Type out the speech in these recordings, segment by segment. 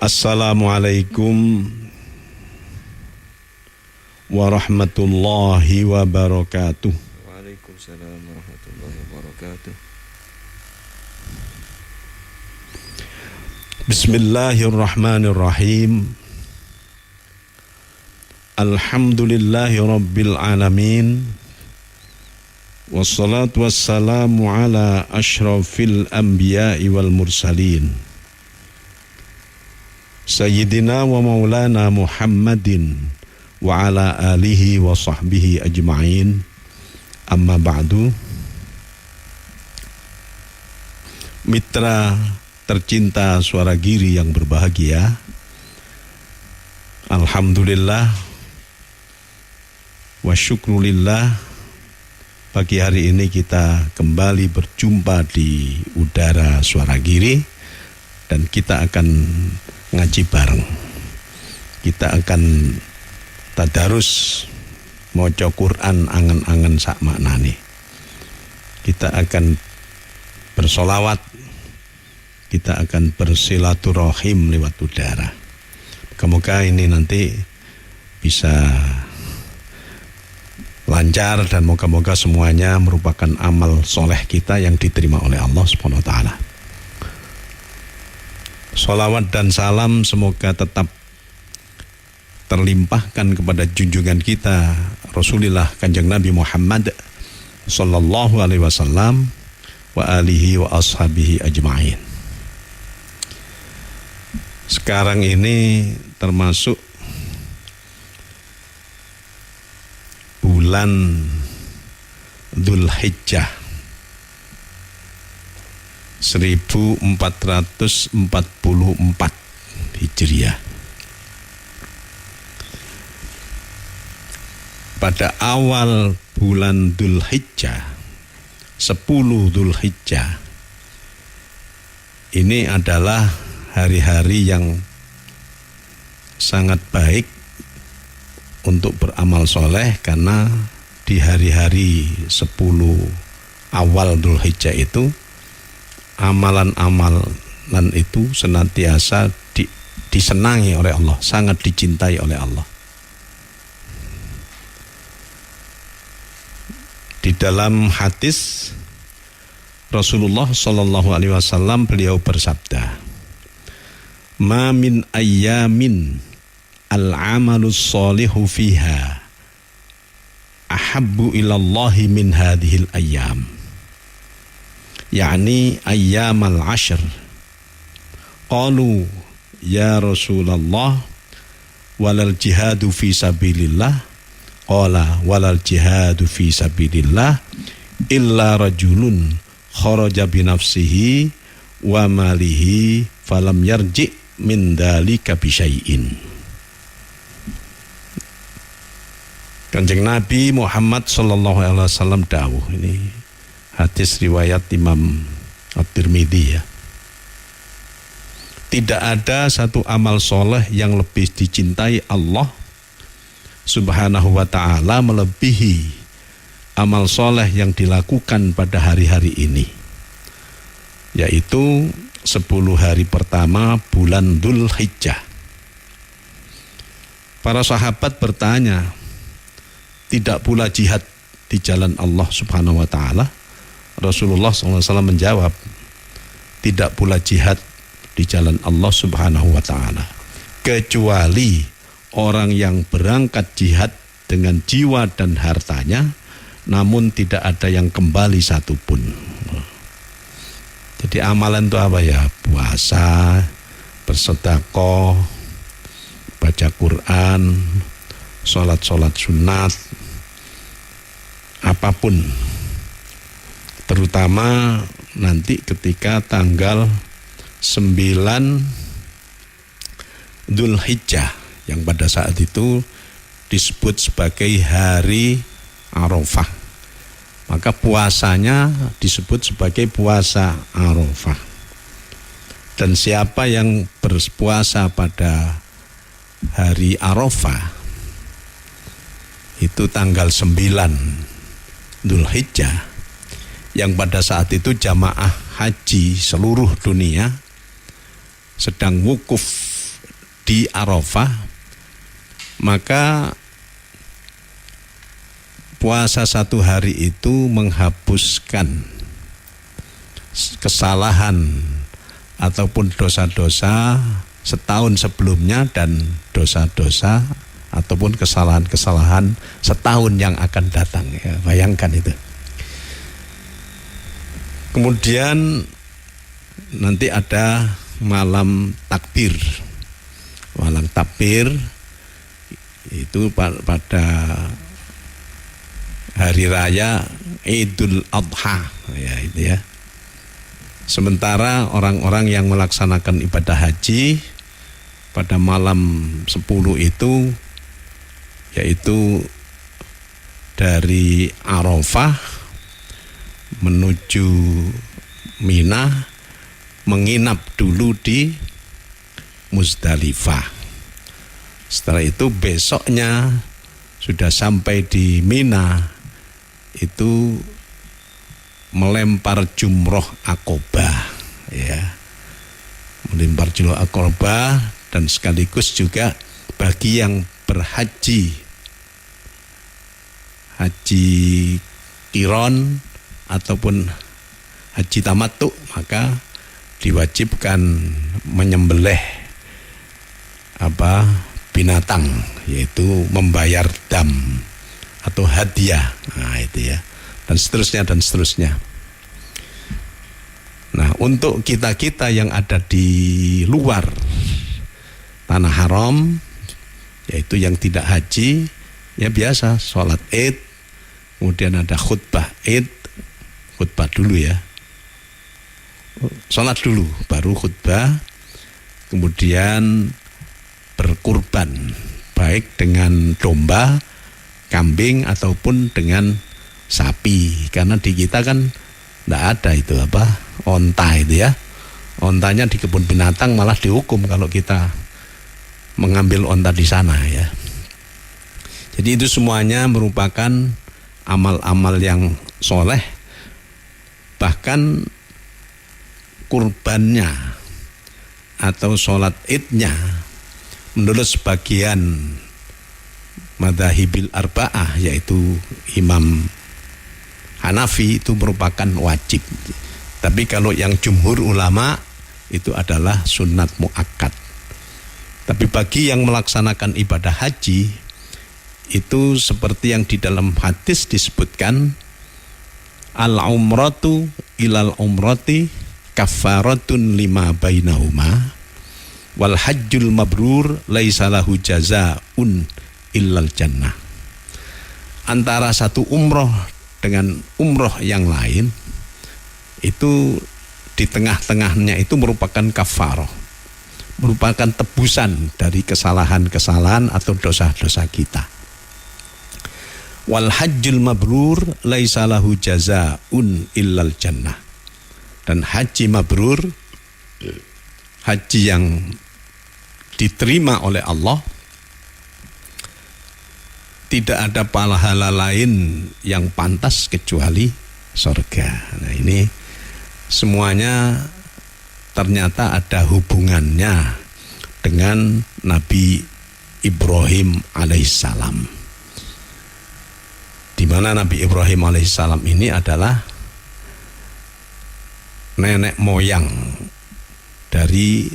Assalamualaikum warahmatullahi wabarakatuh. Waalaikumsalam warahmatullahi wabarakatuh. Bismillahirrahmanirrahim. Alhamdulillahi rabbil alamin. Wassalatu wassalamu ala ashrafil anbiya'i wal mursalin Sayyidina wa maulana Muhammadin wa ala alihi wa sahbihi ajma'in. Amma ba'du. Mitra tercinta Suara Giri yang berbahagia, alhamdulillah wa syukrulillah, pagi hari ini kita kembali berjumpa di udara Suara Giri dan kita akan ngaji bareng. Kita akan tadarus maca Quran angen-angen sak maknane. Kita akan bersolawat, kita akan bersilaturahim lewat udara. Semoga ini nanti bisa lancar dan moga-moga semuanya merupakan amal soleh kita yang diterima oleh Allah Subhanahu wa taala. Sholawat dan salam semoga tetap terlimpahkan kepada junjungan kita Rasulullah Kanjeng Nabi Muhammad sallallahu alaihi wasallam wa alihi wa ashabihi ajma'in. Sekarang ini termasuk bulan Dzulhijjah 1444 Hijriah. Pada awal bulan Dzulhijjah, 10 Dzulhijjah, ini adalah hari-hari yang sangat baik untuk beramal soleh, karena di hari-hari 10 awal Dzulhijjah itu amalan-amalan itu senantiasa disenangi oleh Allah, sangat dicintai oleh Allah. Di dalam hadis Rasulullah sallallahu alaihi wasallam beliau bersabda, "Ma min ayyamin al-amalus sholihu fiha ahabbu ilallahi min hadhil ayyam." yakni ayyamal ashr. Qalu ya Rasulullah walal jihadu fi sabilillah. Qala walal jihadu fi sabilillah illa rajulun kharaja bi nafsihi wa malihi falam yarji min dzalika bi syai'in. Kanjeng Nabi Muhammad sallallahu alaihi wasallam dawuh, ini hadis riwayat Imam At-Tirmidzi ya. Tidak ada satu amal soleh yang lebih dicintai Allah Subhanahu wa ta'ala melebihi amal soleh yang dilakukan pada hari-hari ini, yaitu 10 hari pertama bulan Dzulhijjah. Para sahabat bertanya, tidak pula jihad di jalan Allah Subhanahu wa ta'ala? Rasulullah SAW menjawab, tidak pula jihad di jalan Allah Subhanahu wa ta'ala, kecuali orang yang berangkat jihad dengan jiwa dan hartanya, namun tidak ada yang kembali satupun. Jadi amalan itu apa ya? Puasa, bersedekah, baca Quran, sholat sunat, apapun. Terutama nanti ketika tanggal 9 Dzulhijjah, yang pada saat itu disebut sebagai hari Arafah. Maka puasanya disebut sebagai puasa Arafah. Dan siapa yang berpuasa pada hari Arafah, itu tanggal 9 Dzulhijjah, yang pada saat itu jamaah haji seluruh dunia sedang wukuf di Arafah, maka puasa 1 hari itu menghapuskan kesalahan ataupun dosa-dosa setahun sebelumnya dan dosa-dosa ataupun kesalahan-kesalahan setahun yang akan datang. Ya, bayangkan itu. Kemudian nanti ada malam takbir. Malam takbir itu pada hari raya Idul Adha, ya itu ya. Sementara orang-orang yang melaksanakan ibadah haji pada malam 10 itu, yaitu dari Arafah menuju Mina, menginap dulu di Muzdalifah. Setelah itu besoknya sudah sampai di Mina, itu melempar jumroh akobah, ya, melempar jumroh akobah, dan sekaligus juga bagi yang berhaji haji qiron ataupun haji tamattu, maka diwajibkan menyembelih binatang, yaitu membayar dam atau hadiah. Nah itu ya, dan seterusnya dan seterusnya. Nah, untuk kita-kita yang ada di luar tanah haram, yaitu yang tidak haji, ya biasa sholat Id, kemudian ada khutbah Id, khutbah dulu ya, sholat dulu baru khutbah, kemudian berkurban baik dengan domba, kambing ataupun dengan sapi, karena di kita kan tidak ada itu onta itu ya. Ontanya di kebun binatang malah dihukum kalau kita mengambil onta di sana ya. Jadi itu semuanya merupakan amal-amal yang soleh. Bahkan kurbannya atau sholat idnya menurut sebagian madhahibil arba'ah, yaitu Imam Hanafi, itu merupakan wajib. Tapi kalau yang jumhur ulama itu adalah sunat muakkad. Tapi bagi yang melaksanakan ibadah haji, itu seperti yang di dalam hadis disebutkan, al-umratu ilal umrati kafaratun lima bainahuma wal hajjul mabrur laisa lahu jazaa'un illal jannah. Antara satu umroh dengan umroh yang lain itu di tengah-tengahnya itu merupakan kafarah, merupakan tebusan dari kesalahan-kesalahan atau dosa-dosa kita. Wal hajjul mabrur laisa lahu jazaa'un illal jannah. Dan haji mabrur, haji yang diterima oleh Allah, tidak ada pahala lain yang pantas kecuali surga. Nah ini semuanya ternyata ada hubungannya dengan Nabi Ibrahim alaihissalam, di mana Nabi Ibrahim alaihissalam ini adalah nenek moyang dari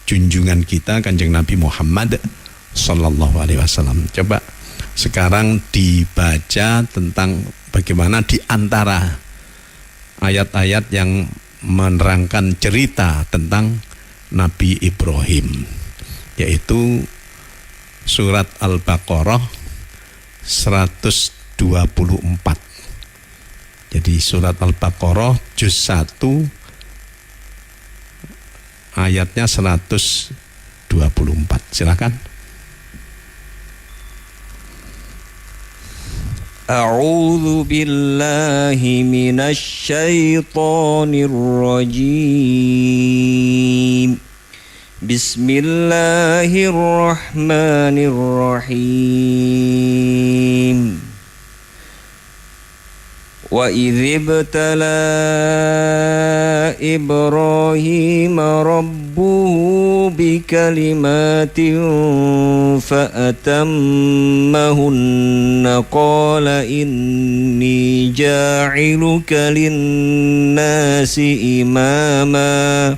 junjungan kita Kanjeng Nabi Muhammad sallallahu alaihi wasallam. Coba sekarang dibaca tentang bagaimana di antara ayat-ayat yang menerangkan cerita tentang Nabi Ibrahim, yaitu surat Al-Baqarah 124. Jadi surat Al-Baqarah juz 1 ayatnya 124. Silakan. A'udzu billahi minasy syaithanir rajim. Bismillahirrahmanirrahim. Wa idh ibtala Ibrahim ربه بكلمات فأتمهن قال إني جاعلك للناس إماما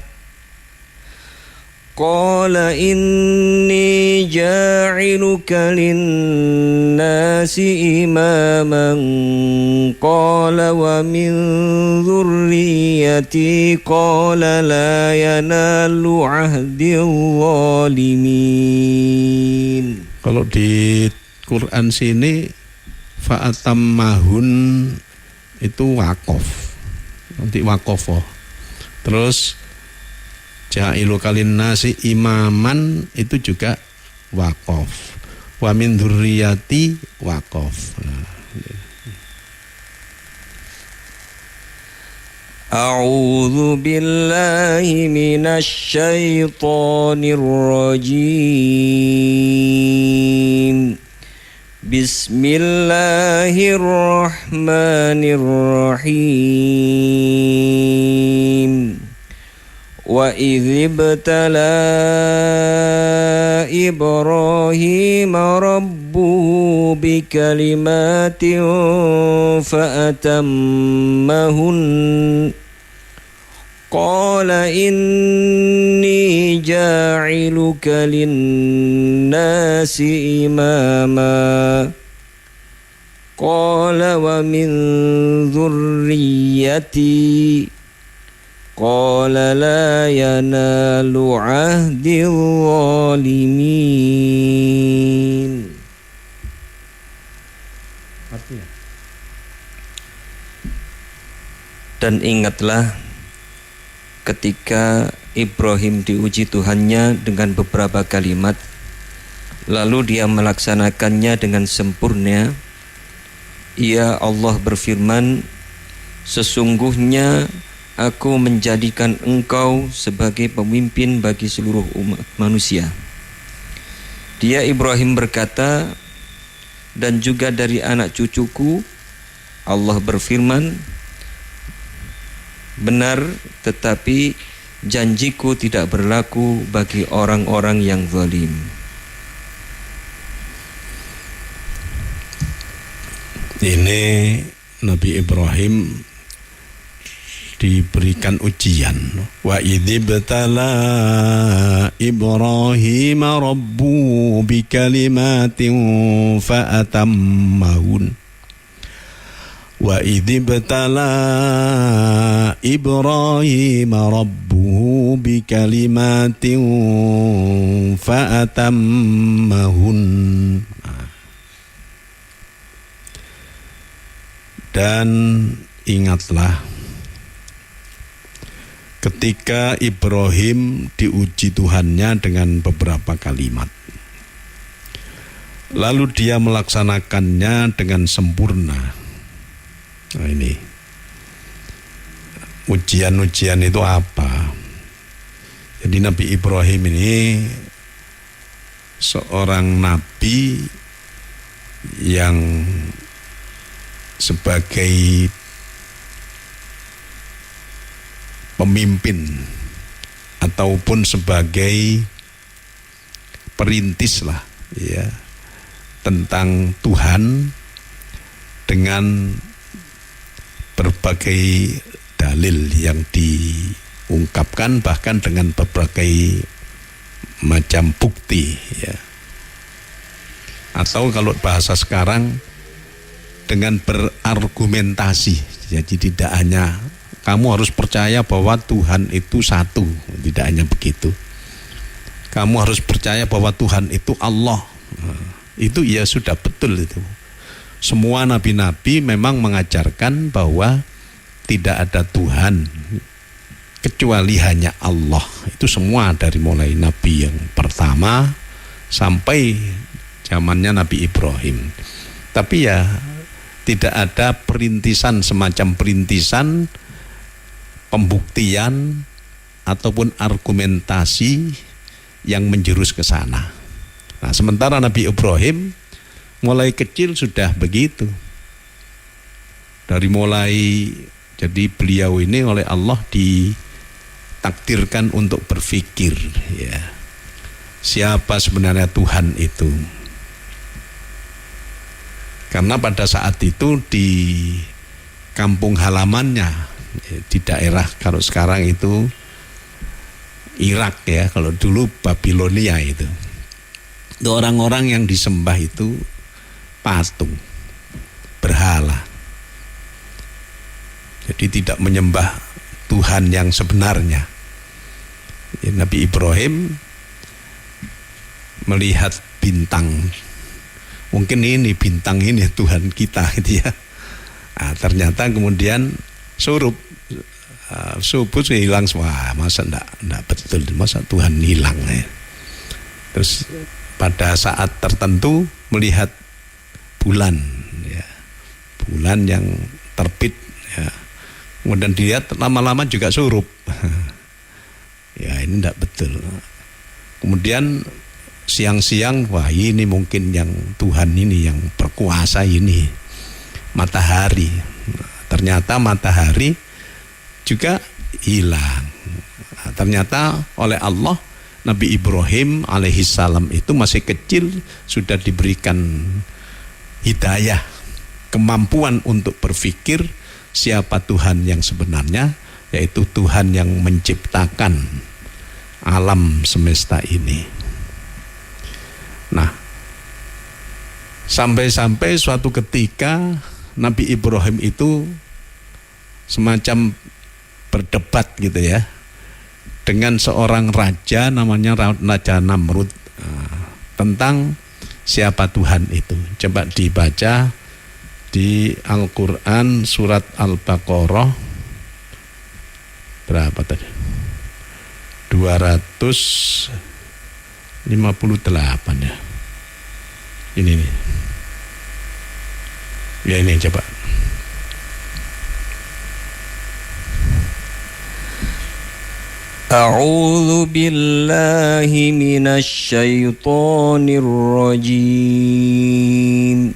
قال إني جاعلك للناس إماما قال ومن ذريتي قال لا ينال عهد الظالمين. Kalau di Quran sini fa'atammahun itu wakof, nanti wakofoh. Terus ja'ilu kalin nasi imaman itu juga wakof. Wa min dzurriyyati wakof. A'udzu billahi minasy syaithanir rajim. Bismillahirrahmanirrahim. Wa idh ibtala Ibrahima rabbuhu bikalimatin fa'atammahun qala inni ja'iluka linnasi imama qala wa min dhurriyyati qala la yanalu ahdi zalimin. Artinya, dan ingatlah ketika Ibrahim diuji Tuhannya dengan beberapa kalimat, lalu dia melaksanakannya dengan sempurna. Ia Allah berfirman, sesungguhnya Aku menjadikan engkau sebagai pemimpin bagi seluruh umat manusia. Dia Ibrahim berkata, dan juga dari anak cucuku. Allah berfirman, benar, tetapi janjiku tidak berlaku bagi orang-orang yang zalim. Ini Nabi Ibrahim diberikan ujian. Wa idzibtala Ibrahim rabbuhu bikalimatin fa'atammahun. Wa idzibtala Ibrahim rabbuhu bikalimatin fa'atammahun. Dan ingatlah ketika Ibrahim diuji Tuhannya dengan beberapa kalimat, lalu dia melaksanakannya dengan sempurna. Nah, ini ujian-ujian itu apa? Jadi Nabi Ibrahim ini seorang nabi yang sebagai pemimpin ataupun sebagai perintis lah ya tentang Tuhan dengan berbagai dalil yang diungkapkan, bahkan dengan berbagai macam bukti ya. Atau kalau bahasa sekarang dengan berargumentasi. Jadi tidak hanya kamu harus percaya bahwa Tuhan itu satu, tidak hanya begitu. Kamu harus percaya bahwa Tuhan itu Allah. Itu ya sudah betul itu. Semua nabi-nabi memang mengajarkan bahwa tidak ada Tuhan kecuali hanya Allah. Itu semua dari mulai nabi yang pertama sampai zamannya Nabi Ibrahim. Tapi ya tidak ada perintisan, semacam perintisan pembuktian ataupun argumentasi yang menjurus ke sana. Nah, sementara Nabi Ibrahim mulai kecil sudah begitu. Dari mulai, jadi beliau ini oleh Allah takdirkan untuk berpikir, ya, siapa sebenarnya Tuhan itu. Karena pada saat itu di kampung halamannya, di daerah, kalau sekarang itu Irak ya, kalau dulu Babilonia itu orang-orang yang disembah itu patung, berhala. Jadi tidak menyembah Tuhan yang sebenarnya. Ya, Nabi Ibrahim melihat bintang, mungkin ini bintang ini Tuhan kita gitu ya. Nah, ternyata kemudian subuh hilang semua. Masa enggak betul, masa Tuhan hilang ya. Terus pada saat tertentu melihat bulan ya, bulan yang terbit ya. Kemudian dilihat lama-lama juga surup. Ya, ini tidak betul. Kemudian siang-siang, wah ini mungkin yang Tuhan ini yang berkuasa ini, matahari. Ternyata matahari juga hilang. Ternyata oleh Allah, Nabi Ibrahim alaihissalam itu masih kecil sudah diberikan hidayah, kemampuan untuk berpikir siapa Tuhan yang sebenarnya, yaitu Tuhan yang menciptakan alam semesta ini. Nah, sampai-sampai suatu ketika Nabi Ibrahim itu semacam berdebat gitu ya, dengan seorang raja namanya Raja Namrud, tentang siapa Tuhan itu. Coba dibaca di Al-Quran surat Al-Baqarah berapa tadi? 258 ya. Ini nih. Ya ini coba. A'udzu billahi minasy syaithanir rajim.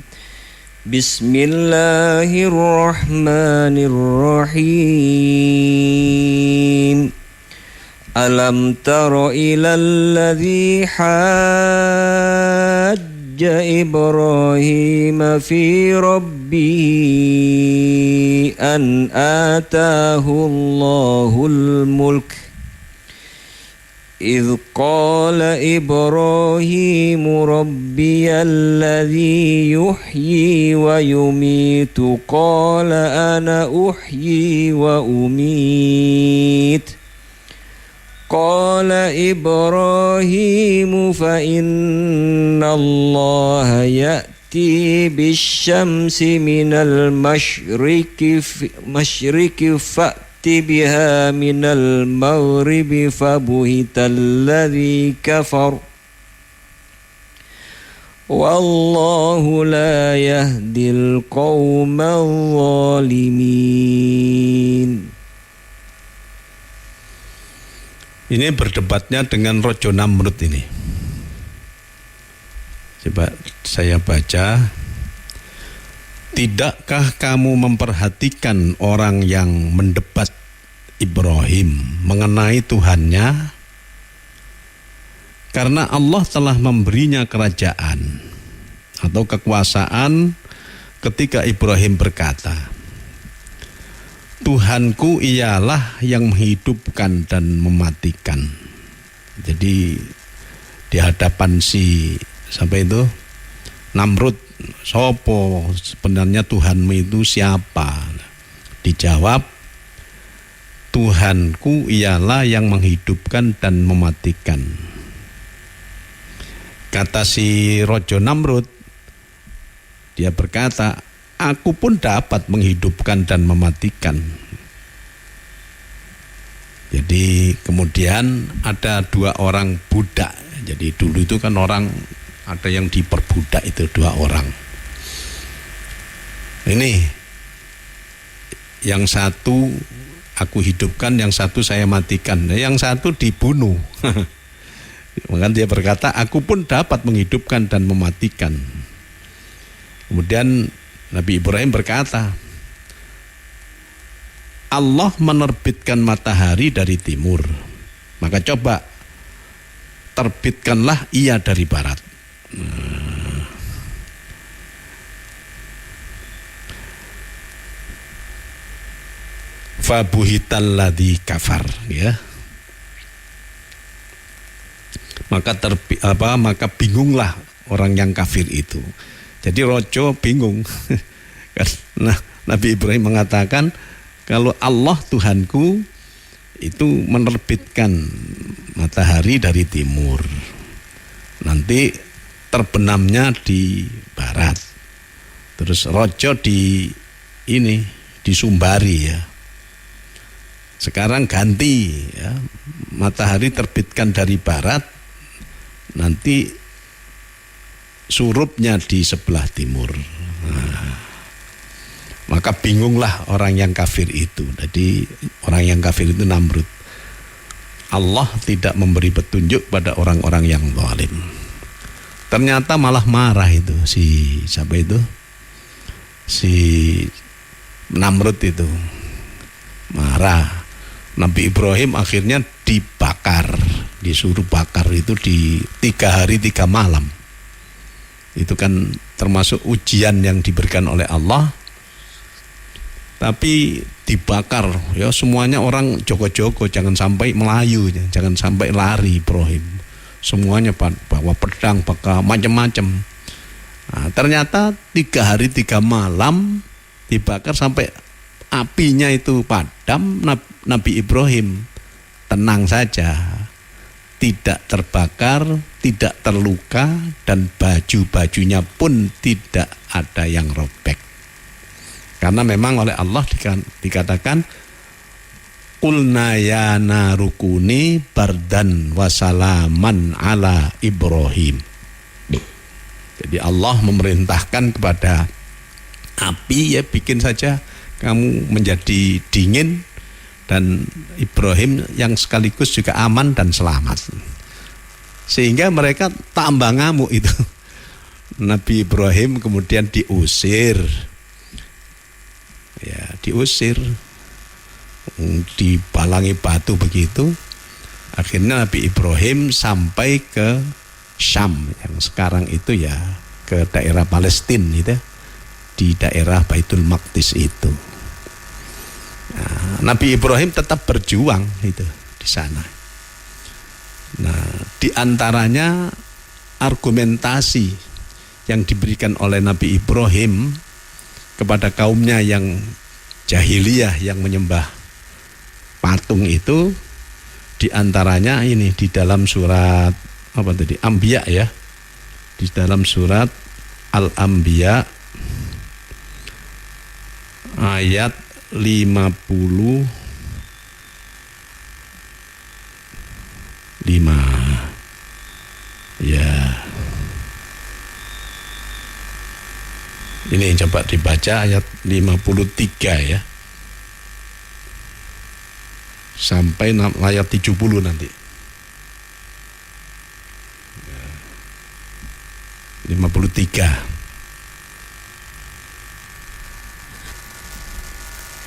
Bismillahirrahmanirrahim. Alam tara ilal ladzi hajja Ibrahim fi rabbih an atahu Allahul mulk إذ قال إبراهيم ربي الذي يحيي ويميت قال أنا أحيي وأميت قال إبراهيم فإن الله يأتي بالشمس من المشرق فأت بها من المغرب فبهت الذي كفر والله لا يهدي القوم الظالمين. Ini berdebatnya dengan Raja Namrud ini. Coba saya baca. Tidakkah kamu memperhatikan orang yang mendebat Ibrahim mengenai Tuhannya? Karena Allah telah memberinya kerajaan atau kekuasaan ketika Ibrahim berkata, Tuhanku ialah yang menghidupkan dan mematikan. Jadi di hadapan si sampai itu Namrud, sopo sebenarnya Tuhanmu itu siapa? Dijawab, Tuhanku ialah yang menghidupkan dan mematikan. Kata si Raja Namrud, dia berkata, aku pun dapat menghidupkan dan mematikan. Jadi kemudian ada dua orang budak. Jadi dulu itu kan orang ada yang diperbudak itu dua orang. Ini yang satu aku hidupkan, yang satu saya matikan, yang satu dibunuh. Maka dia berkata, aku pun dapat menghidupkan dan mematikan. Kemudian Nabi Ibrahim berkata, Allah menerbitkan matahari dari timur, maka coba terbitkanlah ia dari barat. Fabuhital ladzi kafar, ya. Maka bingunglah orang yang kafir itu. Jadi rojo bingung. Nah, Nabi Ibrahim mengatakan, kalau Allah Tuhanku itu menerbitkan matahari dari timur, nanti terbenamnya di barat, terus rojo disumbari, ya. Sekarang ganti, ya, matahari terbitkan dari barat, nanti surupnya di sebelah timur. Nah, maka bingunglah orang yang kafir itu. Jadi orang yang kafir itu Namrud. Allah tidak memberi petunjuk pada orang-orang yang zalim. Ternyata malah marah itu siapa itu? Si Namrud itu marah. Nabi Ibrahim akhirnya dibakar, disuruh bakar itu di 3 hari 3 malam. Itu kan termasuk ujian yang diberikan oleh Allah. Tapi dibakar, ya, semuanya orang jogo-jogo, jangan sampai melayu, jangan sampai lari Ibrahim. Semuanya bawa pedang, bawa macam-macam. Nah, ternyata 3 hari 3 malam dibakar sampai apinya itu padam. Nabi Ibrahim tenang saja, tidak terbakar, tidak terluka, dan baju-bajunya pun tidak ada yang robek. Karena memang oleh Allah dikatakan, qulna ya narukuni bardan wasalaman ala Ibrahim. Jadi Allah memerintahkan kepada api, ya, bikin saja kamu menjadi dingin, dan Ibrahim yang sekaligus juga aman dan selamat. Sehingga mereka tambah ngamuk itu. Nabi Ibrahim kemudian diusir, ya, diusir, dibalangi batu begitu. Akhirnya Nabi Ibrahim sampai ke Syam, yang sekarang itu ya ke daerah Palestina itu, di daerah Baitul Maqdis itu. Nah, Nabi Ibrahim tetap berjuang itu di sana. Nah, di antaranya argumentasi yang diberikan oleh Nabi Ibrahim kepada kaumnya yang jahiliyah, yang menyembah patung itu, di antaranya ini di dalam surat apa tadi? Anbiya, ya. Di dalam surat Al-Anbiya ayat 55, ya. Ini coba dibaca ayat 53, ya, sampai ayat 70 nanti. 53.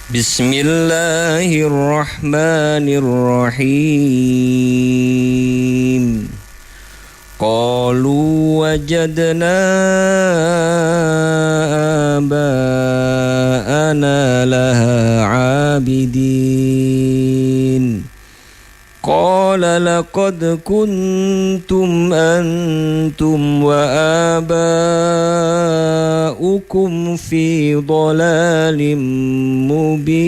Bismillahirrahmanirrahim. Qalu wajadna aba'ana laha 'abidin. Qala laqad kuntum antum wa aba'ukum fi dhalalin mubin.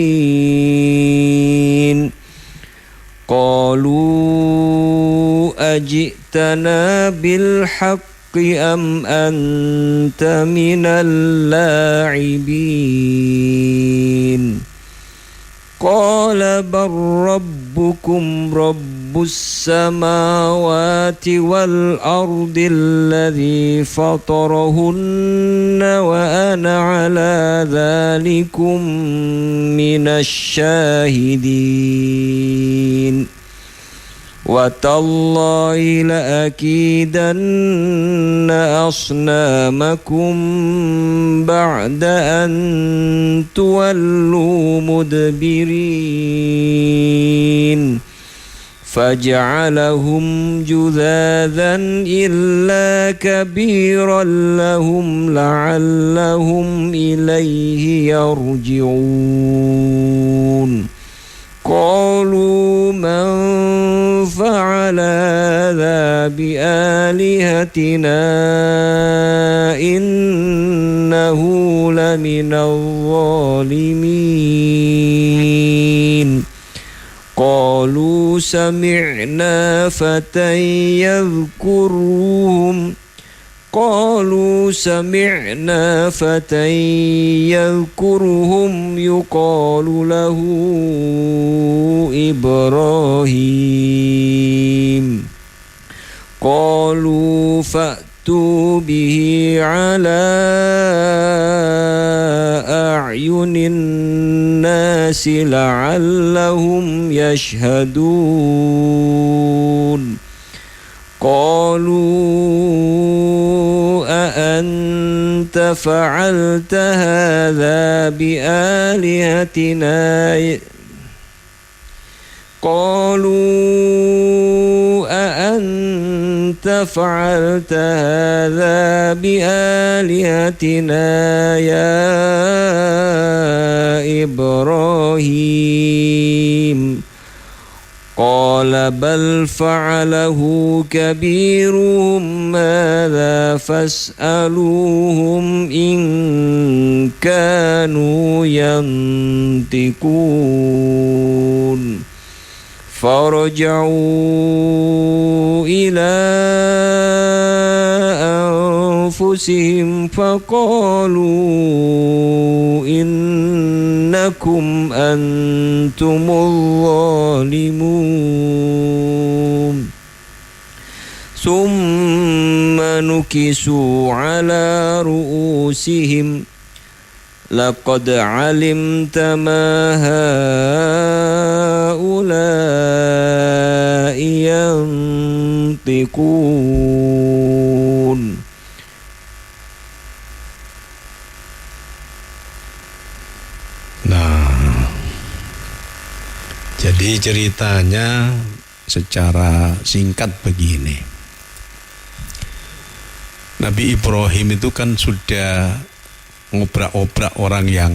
Qalu ajitana bil haqqi am anta minal la'ibin. Qala bar rabbukum rabbus samawati wal ardi alladhi fatarahunna wa ana ala dhalikum minasy syahidin. وتالله لأكيدن أصنامكم بعد أن تولوا مدبرين فجعلهم جذاذا إلا كبيرا لهم لعلهم إليه يرجعون قالوا من فعل هذا بآلهتنا إنه لمن الظالمين قالوا سمعنا فتى يذكرهم يقال له إبراهيم قالوا فأتوا به على أعين الناس لعلهم يشهدون قالوا أأنت فعلت هذا بآلهتنا يا إبراهيم قال بل فعله كبيرهم هذا فاسألوهم إن كانوا ينطقون فرجعوا إلى أنفسهم فقالوا إنكم أنتم الظالمون ثم نكسوا على رؤوسهم لقد علمت ما هؤلاء ينطقون. Nah, jadi ceritanya secara singkat begini. Nabi Ibrahim itu kan sudah ngobrak-obrak orang yang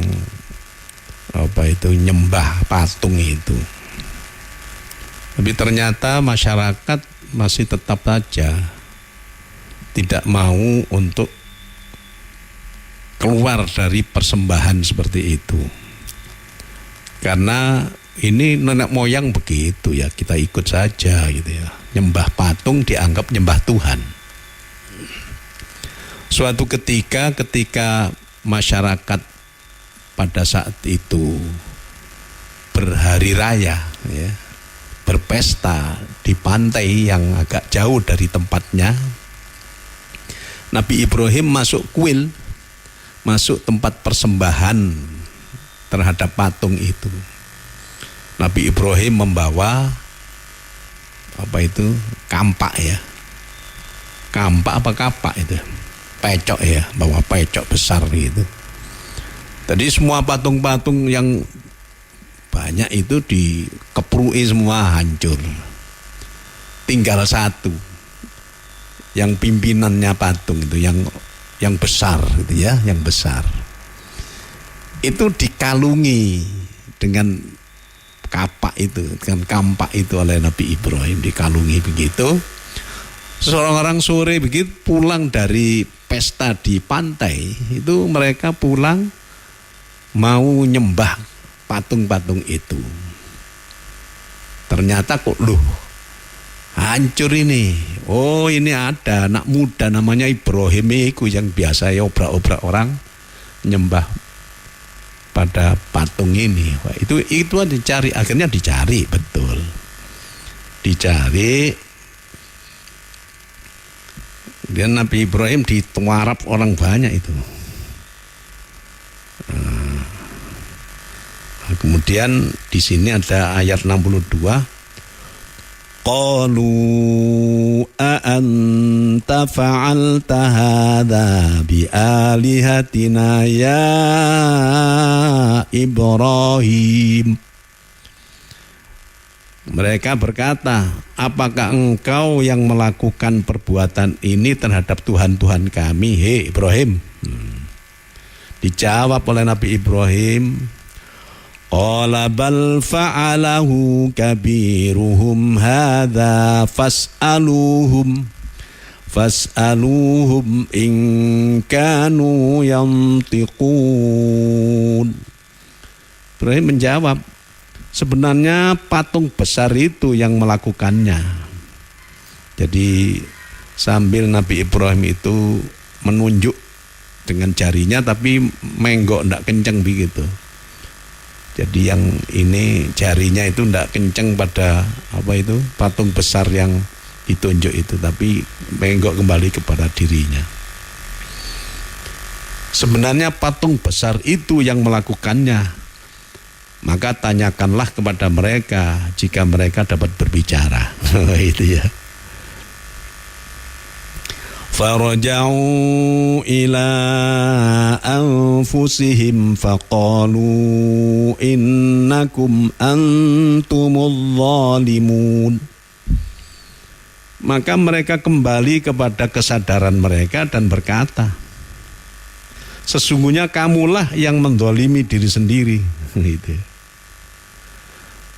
nyembah patung itu. Tapi ternyata masyarakat masih tetap saja tidak mau untuk keluar dari persembahan seperti itu. Karena ini nenek moyang begitu ya, kita ikut saja gitu ya. Nyembah patung dianggap nyembah Tuhan. Suatu ketika masyarakat pada saat itu berhari raya ya, berpesta di pantai yang agak jauh dari tempatnya, Nabi Ibrahim masuk kuil, masuk tempat persembahan terhadap patung itu. Nabi Ibrahim membawa kampak ya, kampak apa kapak itu, pecok ya, bawa pecok besar gitu. Tadi semua patung-patung yang banyak itu dikeprui semua, hancur. Tinggal satu, yang pimpinannya patung itu, yang besar gitu ya, yang besar. Itu dikalungi dengan kapak itu, dengan kampak itu oleh Nabi Ibrahim, dikalungi begitu. Seorang orang sore begitu pulang dari pesta di pantai, itu mereka pulang mau nyembah patung-patung itu. Ternyata kok hancur ini. Oh, ini ada anak muda namanya Ibrahim itu yang biasa ya obrak-obrak orang nyembah pada patung ini. Wah, itu dicari, akhirnya dicari betul. Dicari. Dan Nabi Ibrahim dituarap orang banyak itu. Kemudian di sini ada ayat 62. Qalu a'anta fa'alta hadha bi'alihatina ya Ibrahim. Mereka berkata, apakah engkau yang melakukan perbuatan ini terhadap Tuhan-Tuhan kami, hei Ibrahim? Dijawab oleh Nabi Ibrahim, qala bal fa'alahu kabiruhum hadza fas'aluhum in kanu yantiqun. Ibrahim menjawab, sebenarnya patung besar itu yang melakukannya. Jadi sambil Nabi Ibrahim itu menunjuk dengan jarinya tapi menggok ndak kenceng begitu. Jadi yang ini jarinya itu ndak kenceng pada patung besar yang ditunjuk itu, tapi menggok kembali kepada dirinya. Sebenarnya patung besar itu yang melakukannya. Maka tanyakanlah kepada mereka jika mereka dapat berbicara. Itu ya. Faraja'u ila anfusihim faqalu innakum antumul zalimun. Maka mereka kembali kepada kesadaran mereka dan berkata, sesungguhnya kamulah yang mendolimi diri sendiri. Gitu.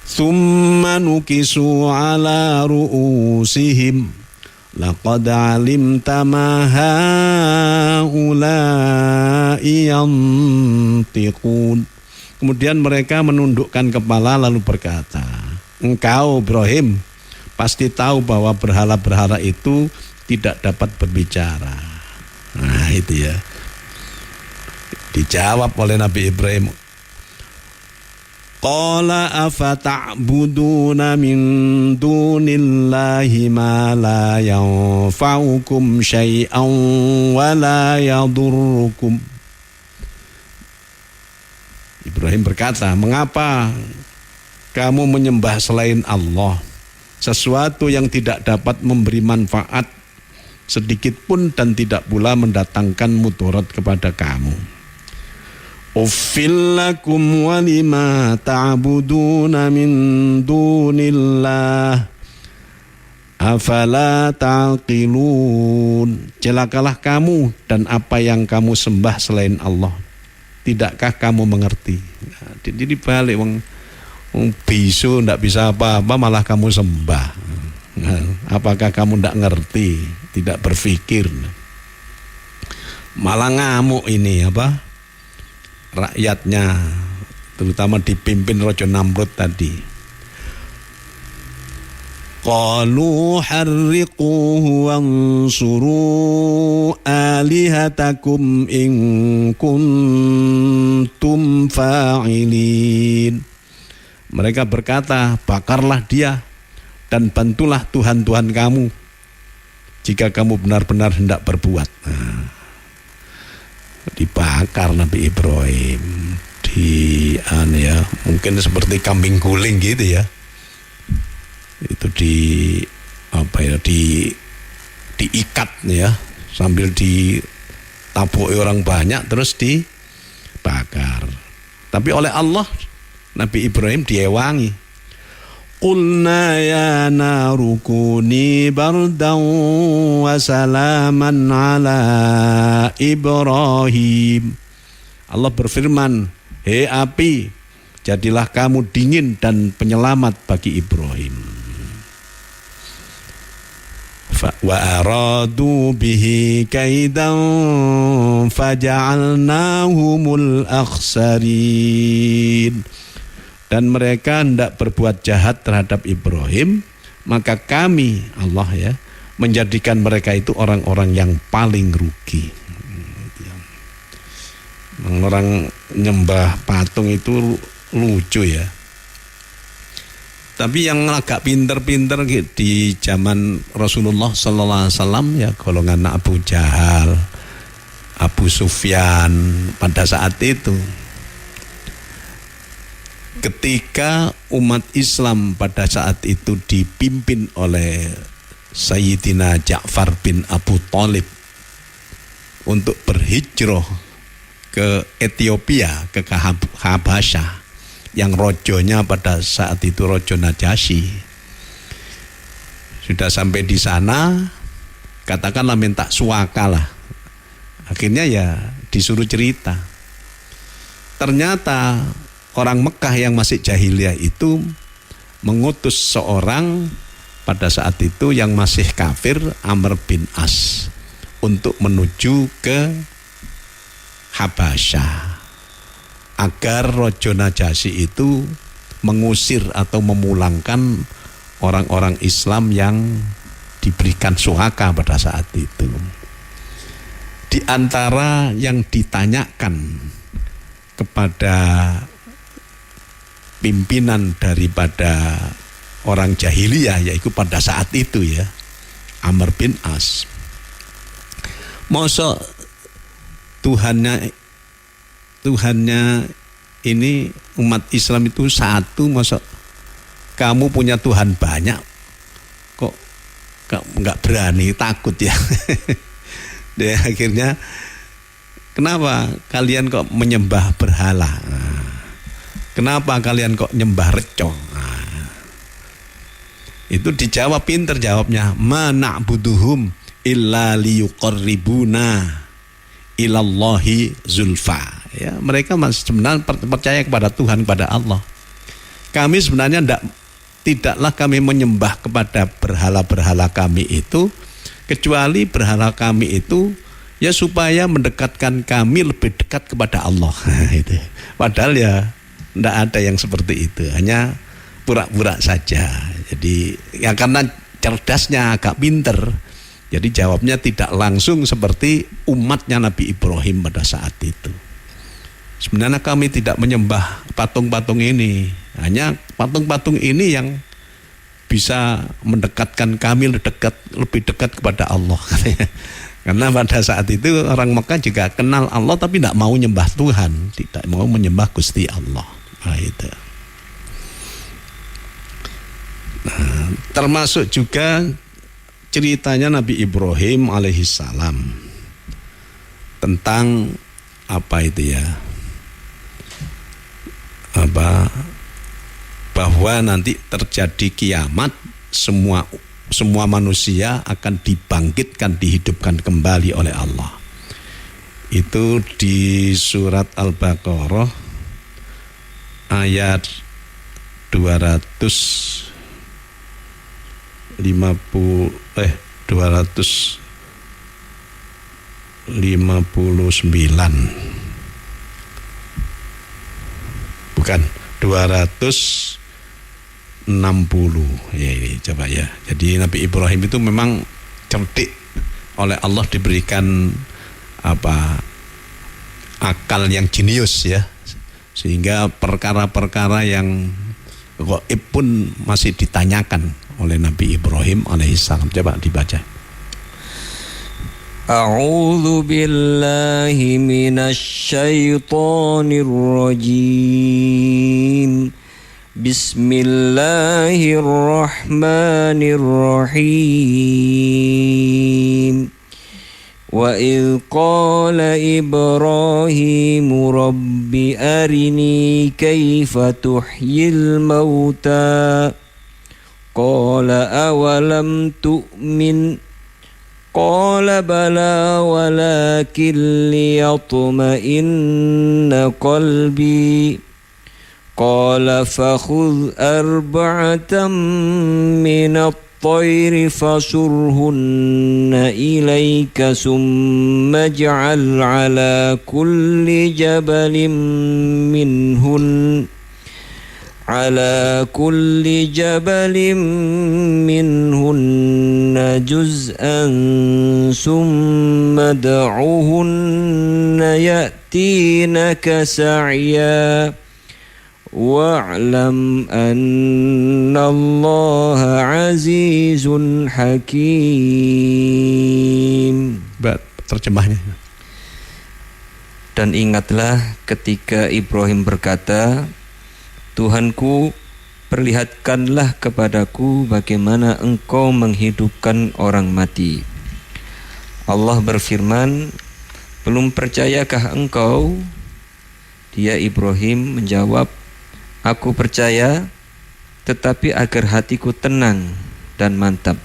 Tsumma nukisu ala ru'usihim laqad alimta ma haula'i yantiqun. Kemudian mereka menundukkan kepala lalu berkata, engkau Ibrahim pasti tahu bahwa berhala-berhala itu tidak dapat berbicara. Nah itu ya. Dijawab oleh Nabi Ibrahim, qala afata'buduna min dunillahi ma la yanfa'ukum syai'an wa la yadurrukum. Ibrahim berkata, mengapa kamu menyembah selain Allah sesuatu yang tidak dapat memberi manfaat sedikit pun dan tidak pula mendatangkan mudarat kepada kamu? Uffil lakum wa lima ta'buduna min dunillah afala taqilun. Celakalah kamu dan apa yang kamu sembah selain Allah, tidakkah kamu mengerti? Nah, jadi balik wong bisu ndak bisa apa-apa malah kamu sembah. Nah, apakah kamu ndak ngerti, tidak berpikir? Malah ngamuk ini rakyatnya, terutama dipimpin Raja Namrud tadi. Qalu harriquhu wansuru alihatakum in kuntum fa'ilin. Mereka berkata, bakarlah dia dan bantulah Tuhan-Tuhan kamu jika kamu benar-benar hendak berbuat. Nah, dibakar Nabi Ibrahim mungkin seperti kambing guling gitu ya. Itu diikat ya, sambil ditabuki orang banyak terus dibakar. Tapi oleh Allah Nabi Ibrahim diewangi. Qulna ya naru kuni bardan wa salaman ala Ibrahim. Allah berfirman, hei api, jadilah kamu dingin dan penyelamat bagi Ibrahim. Wa aradu bihi kaidan faja'alnahumul akhsarin. Dan mereka hendak berbuat jahat terhadap Ibrahim, maka kami Allah ya menjadikan mereka itu orang-orang yang paling rugi. Orang nyembah patung itu lucu ya. Tapi yang agak pinter-pinter di zaman Rasulullah Sallallahu Alaihi Wasallam ya golongan Abu Jahal, Abu Sufyan pada saat itu. ketika umat Islam pada saat itu dipimpin oleh Sayyidina Ja'far bin Abu Thalib untuk berhijrah ke Ethiopia, ke Habasyah, yang rojonya pada saat itu Rojo Najasyi. Sudah sampai di sana, katakanlah minta suaka lah. Akhirnya ya disuruh cerita. Ternyata orang Mekah yang masih jahiliyah itu mengutus seorang pada saat itu yang masih kafir, Amr bin As, untuk menuju ke Habasyah agar Rojo Najasyi itu mengusir atau memulangkan orang-orang Islam yang diberikan suaka pada saat itu. Di antara yang ditanyakan kepada pimpinan daripada orang jahiliyah, yaitu pada saat itu ya, Amr bin As, masa Tuhannya ini umat Islam itu satu, masa kamu punya Tuhan banyak kok nggak berani, takut ya. Dan akhirnya kenapa kalian kok menyembah berhala? Kenapa kalian kok nyembah reco? Itu dijawab, pinter jawabnya, ma na'buduhum illa liyuqarribuna ilallahi zulfa. Ya, mereka masih sebenarnya percaya kepada Tuhan, kepada Allah. Kami sebenarnya tidaklah kami menyembah kepada berhala-berhala kami itu, kecuali berhala kami itu ya supaya mendekatkan kami lebih dekat kepada Allah. Itu. Padahal ya tidak ada yang seperti itu, hanya pura-pura saja. Jadi ya karena cerdasnya agak pinter, jadi jawabnya tidak langsung seperti umatnya Nabi Ibrahim pada saat itu. Sebenarnya kami tidak menyembah patung-patung ini, hanya patung-patung ini yang bisa mendekatkan kami lebih dekat kepada Allah. Karena pada saat itu orang Mekah juga kenal Allah tapi tidak mau menyembah Tuhan, tidak mau menyembah Gusti Allah. Nah, itu. Nah, termasuk juga ceritanya Nabi Ibrahim alaihissalam tentang apa itu ya, bahwa nanti terjadi kiamat, semua manusia akan dibangkitkan, dihidupkan kembali oleh Allah. Itu di surat Al-Baqarah ayat 259. Bukan 260 ya, ini coba ya. Jadi Nabi Ibrahim itu memang cerdik, oleh Allah diberikan akal yang jenius ya, sehingga perkara-perkara yang gaib pun masih ditanyakan oleh Nabi Ibrahim alaihissalam. Coba dibaca. A'udzu billahi minasy syaithanir rajim. Bismillahirrahmanirrahim. Wa idh qala Ibrahimu rabbi arini kaifa tuhyil mauta qala awalam tu'min qala bala walakin liyatma'inna qalbi qala fakhudh arba'atan minat الطير فصرهن إليك ثم اجعل على كل جبل منهن جزءا ثم ادعهن يأتينك سعيا wa'lam annallaha azizun hakim. Terjemahnya. Dan ingatlah ketika Ibrahim berkata, Tuhanku, perlihatkanlah kepadaku bagaimana engkau menghidupkan orang mati. Allah berfirman, belum percayakah engkau? Dia Ibrahim menjawab, aku percaya, tetapi agar hatiku tenang dan mantap.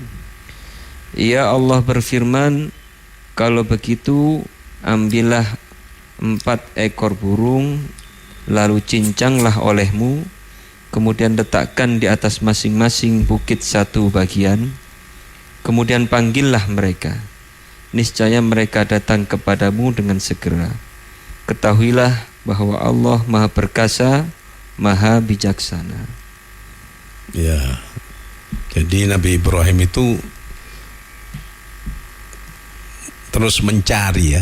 Ya Allah berfirman, kalau begitu ambillah 4 ekor burung, lalu cincanglah olehmu, kemudian letakkan di atas masing-masing bukit satu bagian, kemudian panggillah mereka. Niscaya mereka datang kepadamu dengan segera. Ketahuilah bahwa Allah Maha Perkasa, Maha Bijaksana. Ya, jadi Nabi Ibrahim itu terus mencari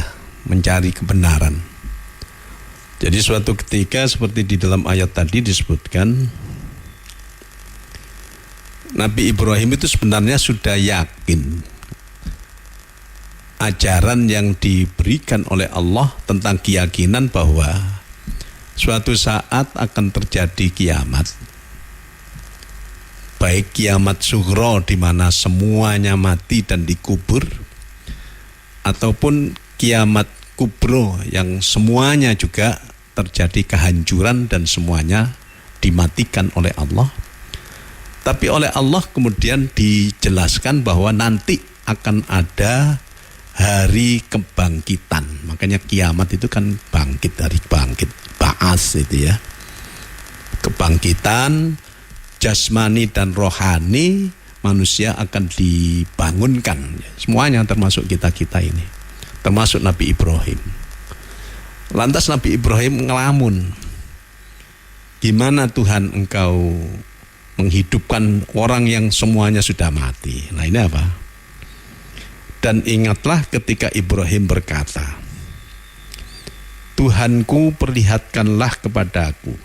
kebenaran. Jadi suatu ketika seperti di dalam ayat tadi disebutkan, Nabi Ibrahim itu sebenarnya sudah yakin ajaran yang diberikan oleh Allah tentang keyakinan bahwa suatu saat akan terjadi kiamat, baik kiamat sughra di mana semuanya mati dan dikubur, ataupun kiamat kubro yang semuanya juga terjadi kehancuran dan semuanya dimatikan oleh Allah. Tapi oleh Allah kemudian dijelaskan bahwa nanti akan ada hari kebangkitan. Makanya kiamat itu kan bangkit, hari bangkit, ba'as itu ya. Kebangkitan jasmani dan rohani manusia akan dibangunkan. Semuanya termasuk kita-kita ini. Termasuk Nabi Ibrahim. Lantas Nabi Ibrahim ngelamun, gimana Tuhan engkau menghidupkan orang yang semuanya sudah mati? Nah ini apa? Dan ingatlah ketika Ibrahim berkata, Tuhanku, perlihatkanlah kepadaku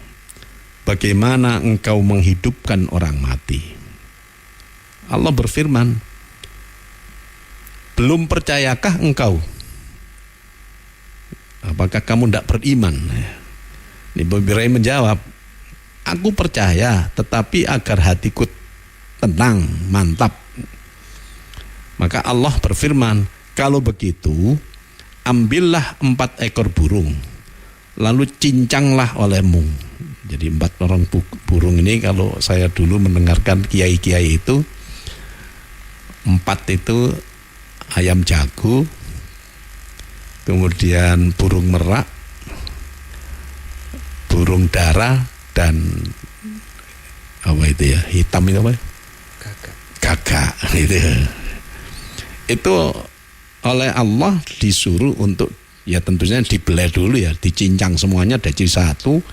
bagaimana engkau menghidupkan orang mati. Allah berfirman, belum percayakah engkau? Apakah kamu tidak beriman? Ibrahim menjawab, aku percaya, tetapi agar hatiku tenang, mantap. Maka Allah berfirman, kalau begitu ambillah 4 ekor burung, lalu cincanglah olehmu. Jadi 4 orang burung ini, kalau saya dulu mendengarkan kiai-kiai itu, 4 itu ayam jago, kemudian burung merak, burung dara, dan apa itu ya, hitam itu apa? Gagak itu. Itu oleh Allah disuruh untuk, ya tentunya dibelai dulu ya, dicincang semuanya jadi satu,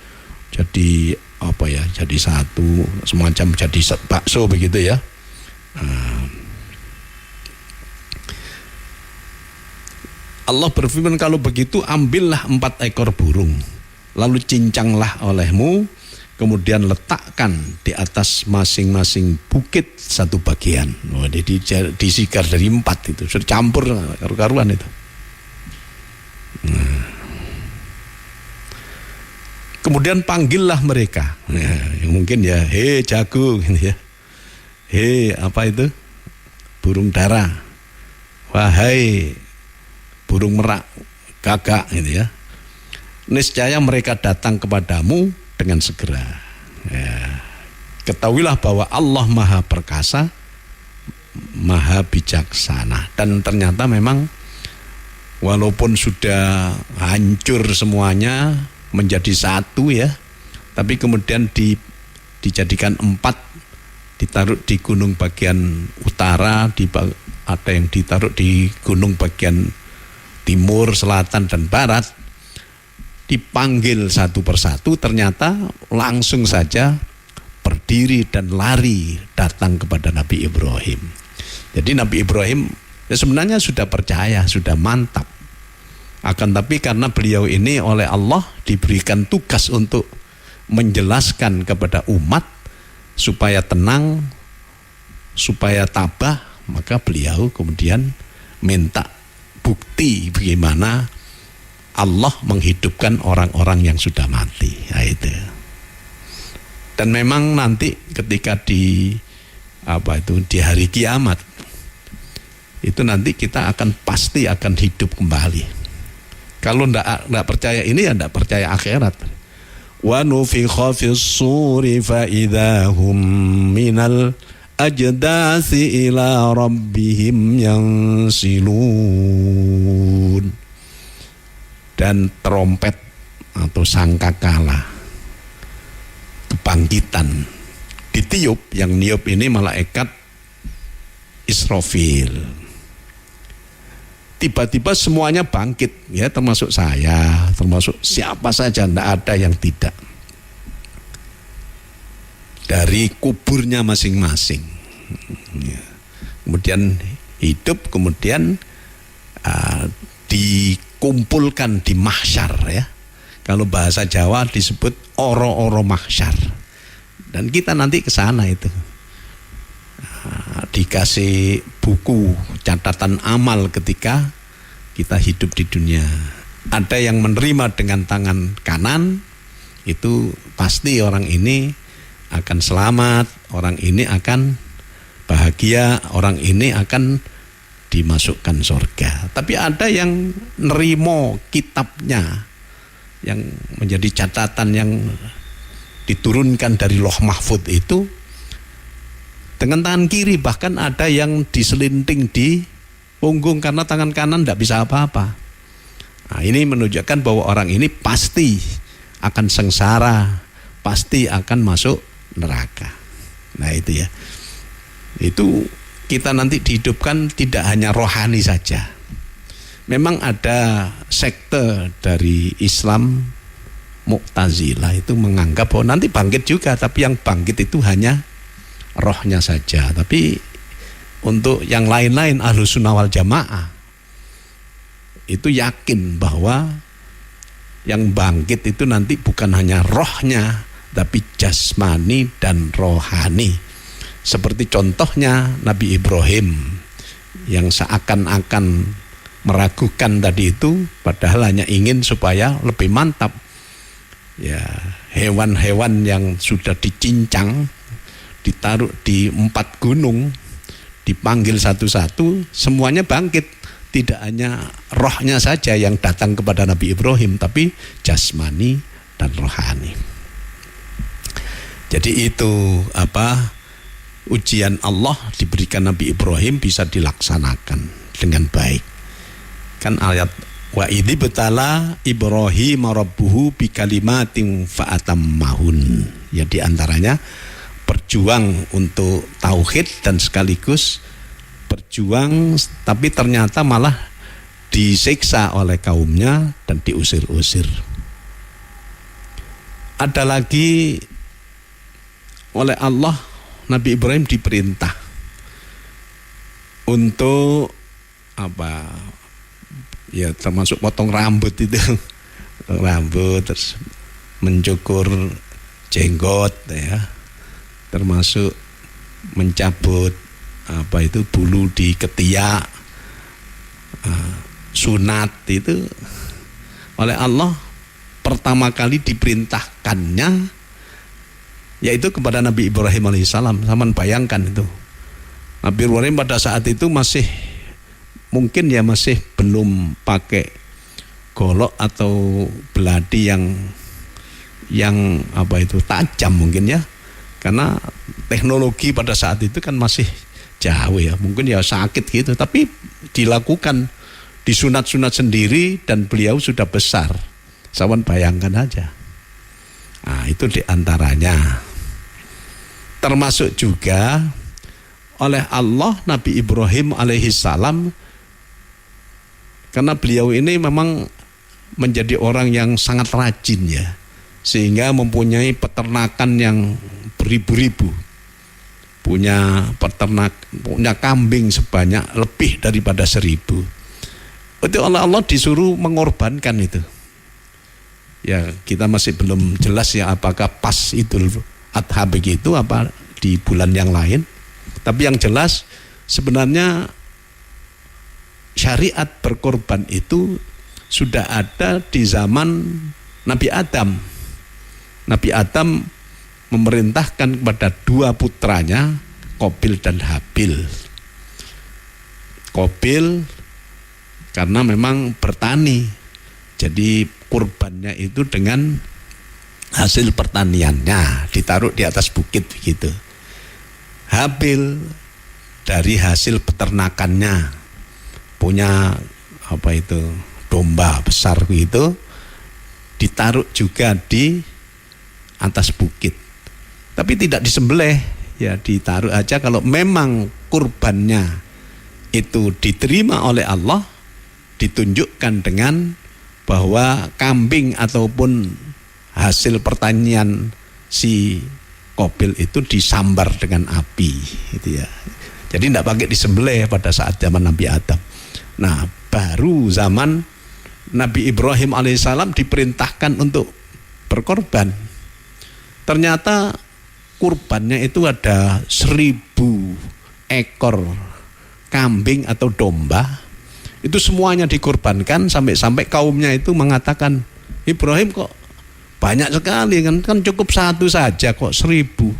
jadi apa ya, jadi satu, semacam jadi bakso begitu ya. Allah berfirman, kalau begitu ambillah 4 ekor burung, lalu cincanglah olehmu, kemudian letakkan di atas masing-masing bukit satu bagian. Jadi disikar dari 4 itu, sudah campur karu-karuan itu. Kemudian panggillah mereka. Mungkin ya, hei jago, gitu ya. Hei apa itu? Burung dara. Wahai burung merak, gagak, gitu ya. Niscaya mereka datang kepadamu dengan segera. Ya. Ketahuilah bahwa Allah Maha Perkasa, Maha Bijaksana. Dan ternyata memang walaupun sudah hancur semuanya menjadi satu ya, tapi kemudian dijadikan 4, ditaruh di gunung bagian utara, ada yang ditaruh di gunung bagian timur, selatan, dan barat. Dipanggil satu persatu, ternyata langsung saja berdiri dan lari datang kepada Nabi Ibrahim. Jadi Nabi Ibrahim ya sebenarnya sudah percaya, sudah mantap. Akan tapi karena beliau ini oleh Allah diberikan tugas untuk menjelaskan kepada umat supaya tenang, supaya tabah, maka beliau kemudian minta bukti bagaimana Allah menghidupkan orang-orang yang sudah mati. Nah, itu. Dan memang nanti ketika di hari kiamat itu nanti kita pasti akan hidup kembali. Kalau enggak percaya ini ya enggak percaya akhirat. Wa nufikha fis suri fa idahum minal ajdasi ila rabbihim yansilun. Dan trompet atau sangkakala kebangkitan ditiup, yang niup ini malaikat Israfil. Tiba-tiba semuanya bangkit, ya, termasuk saya, termasuk siapa saja, tidak ada yang tidak, dari kuburnya masing-masing. Kemudian hidup, kemudian dikumpulkan di mahsyar, ya. Kalau bahasa Jawa disebut oro-oro mahsyar. Dan kita nanti ke sana itu. Dikasih buku catatan amal ketika kita hidup di dunia. Ada yang menerima dengan tangan kanan, itu pasti orang ini akan selamat, orang ini akan bahagia, orang ini akan dimasukkan surga. Tapi ada yang nerimo kitabnya, yang menjadi catatan yang diturunkan dari Loh Mahfud itu dengan tangan kiri, bahkan ada yang diselinting di punggung karena tangan kanan tidak bisa apa-apa. Nah, ini menunjukkan bahwa orang ini pasti akan sengsara, pasti akan masuk neraka. Nah itu ya, itu kita nanti dihidupkan tidak hanya rohani saja. Memang ada sekte dari Islam Mu'tazilah itu menganggap bahwa nanti bangkit juga, tapi yang bangkit itu hanya rohnya saja. Tapi untuk yang lain-lain Ahlussunnah wal Jamaah itu yakin bahwa yang bangkit itu nanti bukan hanya rohnya, tapi jasmani dan rohani. Seperti contohnya Nabi Ibrahim yang seakan-akan meragukan tadi itu, padahal hanya ingin supaya lebih mantap. Ya, hewan-hewan yang sudah dicincang, ditaruh di 4 gunung, dipanggil satu-satu, semuanya bangkit. Tidak hanya rohnya saja yang datang kepada Nabi Ibrahim, tapi jasmani dan rohani. Jadi itu ujian Allah diberikan Nabi Ibrahim bisa dilaksanakan dengan baik. Kan ayat wa idzi betala Ibrahim rabbuhu bikalimatin fa'atammahun. Ya, di antaranya berjuang untuk tauhid dan sekaligus berjuang, tapi ternyata malah disiksa oleh kaumnya dan diusir-usir. Ada lagi oleh Allah, Nabi Ibrahim diperintah untuk ya termasuk potong rambut itu, rambut, terus mencukur jenggot, ya, termasuk mencabut bulu di ketiak, sunat itu oleh Allah pertama kali diperintahkannya yaitu kepada Nabi Ibrahim alaihissalam. Sama bayangkan itu, Nabi Ibrahim pada saat itu masih belum pakai golok atau belati yang tajam mungkin ya, karena teknologi pada saat itu kan masih jauh ya, mungkin ya sakit gitu, tapi dilakukan, disunat-sunat sendiri dan beliau sudah besar. Sawan bayangkan aja. Nah, itu diantaranya. Termasuk juga oleh Allah Nabi Ibrahim alaihissalam, karena beliau ini memang menjadi orang yang sangat rajin ya, sehingga mempunyai peternakan yang beribu-ribu, punya kambing sebanyak lebih daripada 1000. Itu oleh Allah disuruh mengorbankan itu. Ya, kita masih belum jelas ya apakah pas Idul Adha begitu apa di bulan yang lain. Tapi yang jelas sebenarnya syariat berkorban itu sudah ada di zaman Nabi Adam. Nabi Adam memerintahkan kepada dua putranya, Qabil dan Habil. Qabil karena memang bertani, jadi kurbannya itu dengan hasil pertaniannya ditaruh di atas bukit begitu. Habil dari hasil peternakannya, punya domba besar begitu, ditaruh juga di atas bukit. Tapi tidak disembelih, ya ditaruh aja. Kalau memang kurbannya itu diterima oleh Allah, ditunjukkan dengan bahwa kambing ataupun hasil pertanian si Qabil itu disambar dengan api, gitu ya. Jadi tidak pakai disembelih pada saat zaman Nabi Adam. Nah, baru zaman Nabi Ibrahim alaihissalam diperintahkan untuk berkorban. Ternyata kurbannya itu ada 1000 ekor kambing atau domba. Itu semuanya dikorbankan, sampai kaumnya itu mengatakan, Ibrahim kok banyak sekali, kan cukup satu saja kok 1000.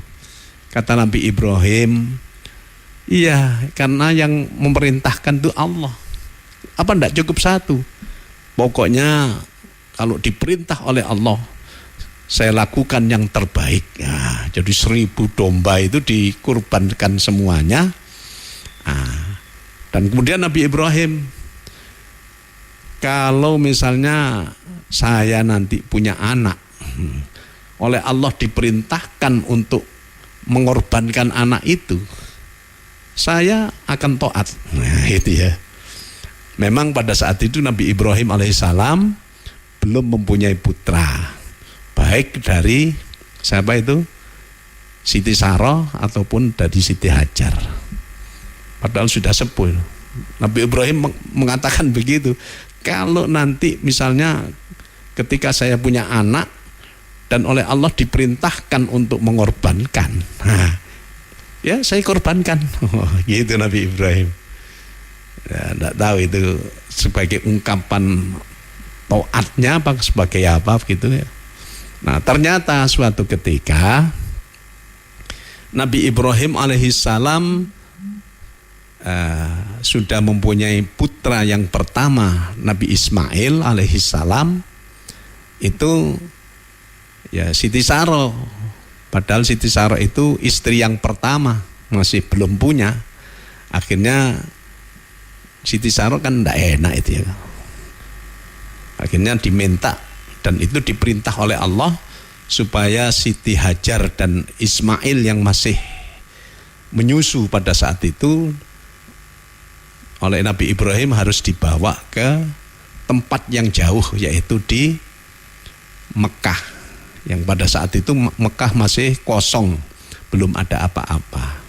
Kata Nabi Ibrahim, iya, karena yang memerintahkan itu Allah. Apa enggak cukup satu? Pokoknya kalau diperintah oleh Allah, saya lakukan yang terbaik. Nah, jadi 1000 domba itu dikurbankan semuanya. Nah, dan kemudian Nabi Ibrahim, kalau misalnya saya nanti punya anak, oleh Allah diperintahkan untuk mengorbankan anak itu, saya akan taat. Nah, itu ya. Memang pada saat itu Nabi Ibrahim alaihissalam belum mempunyai putra, baik dari siapa itu, Siti Sarah ataupun dari Siti Hajar. Padahal sudah sepuh. Nabi Ibrahim mengatakan begitu, kalau nanti misalnya ketika saya punya anak dan oleh Allah diperintahkan untuk mengorbankan, ya saya korbankan. Gitu Nabi Ibrahim. Ya, tidak tahu itu sebagai ungkapan taatnya apa sebagai apa gitu ya. Nah, ternyata suatu ketika Nabi Ibrahim alaihissalam sudah mempunyai putra yang pertama, Nabi Ismail alaihissalam, itu ya Siti Sarah. Padahal Siti Sarah itu istri yang pertama, masih belum punya. Akhirnya Siti Sarah kan tidak enak itu ya. Akhirnya diminta, dan itu diperintah oleh Allah supaya Siti Hajar dan Ismail yang masih menyusu pada saat itu oleh Nabi Ibrahim harus dibawa ke tempat yang jauh, yaitu di Mekah. Yang pada saat itu Mekah masih kosong, belum ada apa-apa.